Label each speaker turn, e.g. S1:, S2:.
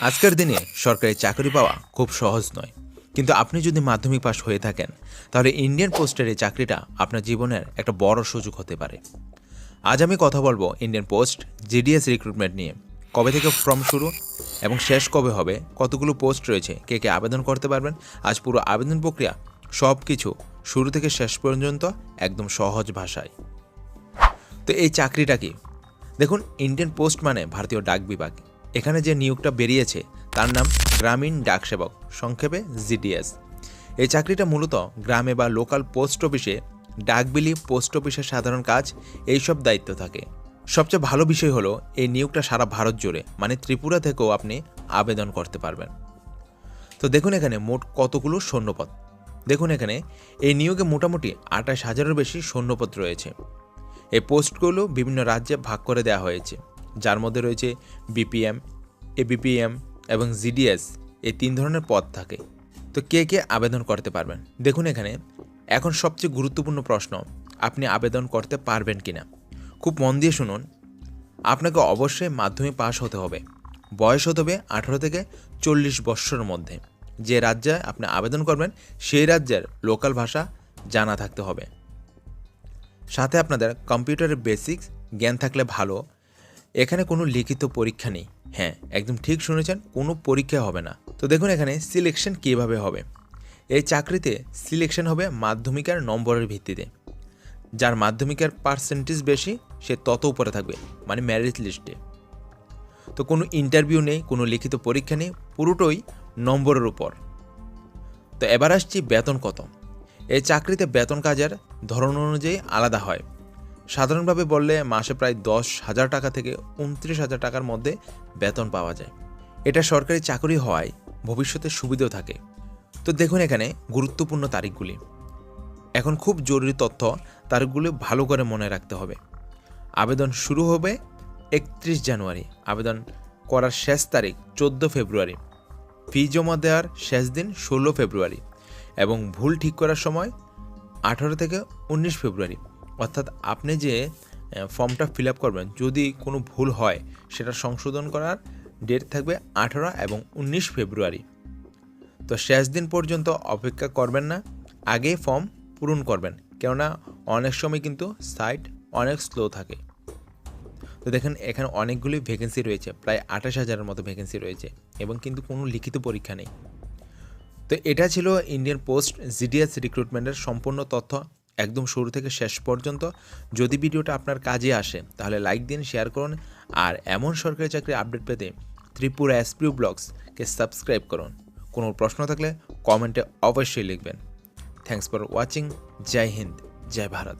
S1: আজকের দিনে সরকারি চাকরি পাওয়া খুব সহজ নয়, কিন্তু আপনি যদি মাধ্যমিক পাস হয়ে থাকেন তাহলে ইন্ডিয়ান পোস্টের এই চাকরিটা আপনার জীবনের একটা বড় সুযোগ হতে পারে। আজ আমি কথা বলবো ইন্ডিয়ান পোস্ট জিডিএস রিক্রুটমেন্ট নিয়ে। কবে থেকে ফর্ম শুরু এবং শেষ কবে হবে, কতগুলো পোস্ট রয়েছে, কে কে আবেদন করতে পারবেন, আজ পুরো আবেদন প্রক্রিয়া সব কিছু শুরু থেকে শেষ পর্যন্ত একদম সহজ ভাষায়। তো এই চাকরিটা কি? দেখুন, ইন্ডিয়ান পোস্ট মানে ভারতীয় ডাক বিভাগ। এখানে যে নিয়োগটা বেরিয়েছে তার নাম গ্রামীণ ডাক সেবক, সংক্ষেপে জিডিএস। এই চাকরিটা মূলত গ্রামে বা লোকাল পোস্ট অফিসে ডাক বিলি, পোস্ট অফিসের সাধারণ কাজ, এইসব দায়িত্ব থাকে। সবচেয়ে ভালো বিষয় হলো এই নিয়োগটা সারা ভারত জুড়ে, মানে ত্রিপুরা থেকেও আপনি আবেদন করতে পারবেন। তো দেখুন এখানে মোট কতগুলো সৈন্যপদ। দেখুন এখানে এই নিয়োগে মোটামুটি 28,000-এর বেশি সৈন্যপদ রয়েছে। এই পোস্টগুলো বিভিন্ন রাজ্যে ভাগ করে দেওয়া হয়েছে, যার মধ্যে রয়েছে বিপিএম, এবিপিএম এবং জিডিএস। এই 3 ধরনের পদ থাকে। তো কে কে আবেদন করতে পারবেন? দেখুন এখানে এখন সবচেয়ে গুরুত্বপূর্ণ প্রশ্ন, আপনি আবেদন করতে পারবেন কিনা। খুব মন দিয়ে শুনুন। আপনাকে অবশ্যই মাধ্যমিক পাস হতে হবে। বয়স হতে হবে 18 থেকে 40 বৎসরের মধ্যে। যে রাজ্যে আপনি আবেদন করবেন সেই রাজ্যের লোকাল ভাষা জানা থাকতে হবে। সাথে আপনাদের কম্পিউটারের বেসিক্স জ্ঞান থাকলে ভালো। এখানে কোনো লিখিত পরীক্ষা নেই। হ্যাঁ, একদম ঠিক শুনেছেন, কোনো পরীক্ষা হবে না। তো দেখুন এখানে সিলেকশন কীভাবে হবে। এই চাকরিতে সিলেকশন হবে মাধ্যমিকের নম্বরের ভিত্তিতে। যার মাধ্যমিকের পার্সেন্টেজ বেশি সে তত উপরে থাকবে, মানে মেরিট লিস্টে। তো কোনো ইন্টারভিউ নেই, কোনো লিখিত পরীক্ষা নেই, পুরোটাই নম্বরের উপর। তো এবার আসছি বেতন কত। এই চাকরিতে বেতন কাজের ধরন অনুযায়ী আলাদা হয়। সাধারণভাবে বললে মাসে প্রায় 10,000 টাকা থেকে 29,000 টাকার মধ্যে বেতন পাওয়া যায়। এটা সরকারি চাকরি হওয়ায় ভবিষ্যতে সুবিধাও থাকে। তো দেখুন এখানে গুরুত্বপূর্ণ তারিখগুলি। এখন খুব জরুরি তথ্য, তারিখগুলি ভালো করে মনে রাখতে হবে। আবেদন শুরু হবে 31 জানুয়ারি, আবেদন করার শেষ তারিখ 14 ফেব্রুয়ারি, ফি জমা দেওয়ার শেষ দিন 16 ফেব্রুয়ারি এবং ভুল ঠিক করার সময় 18 থেকে 19 ফেব্রুয়ারি। অর্থাৎ আপনি যে ফর্মটা ফিল আপ করবেন, যদি কোনো ভুল হয় সেটা সংশোধন করার ডেট থাকবে 18 এবং 19 ফেব্রুয়ারি। তো শেষ দিন পর্যন্ত অপেক্ষা করবেন না, আগেই ফর্ম পূরণ করবেন, কেননা অনেক সময় কিন্তু সাইট অনেক স্লো থাকে। তো দেখেন এখানে অনেকগুলি ভ্যাকেন্সি রয়েছে, প্রায় 28,000-এর মতো ভ্যাকেন্সি রয়েছে এবং কিন্তু কোনো লিখিত পরীক্ষা নেই। তো এটা ছিল ইন্ডিয়ান পোস্ট জিডিএস রিক্রুটমেন্টের সম্পূর্ণ তথ্য, একদম শুরু থেকে শেষ পর্যন্ত। যদি ভিডিওটা আপনার কাজে আসে তাহলে লাইক দিন, শেয়ার করুন, আর এমন সরকারি চাকরি আপডেট পেতে ত্রিপুরা এসপিউ ব্লগসকে সাবস্ক্রাইব করুন। কোনো প্রশ্ন থাকলে কমেন্টে অবশ্যই লিখবেন। Thanks for watching. জয় হিন্দ, জয় ভারত।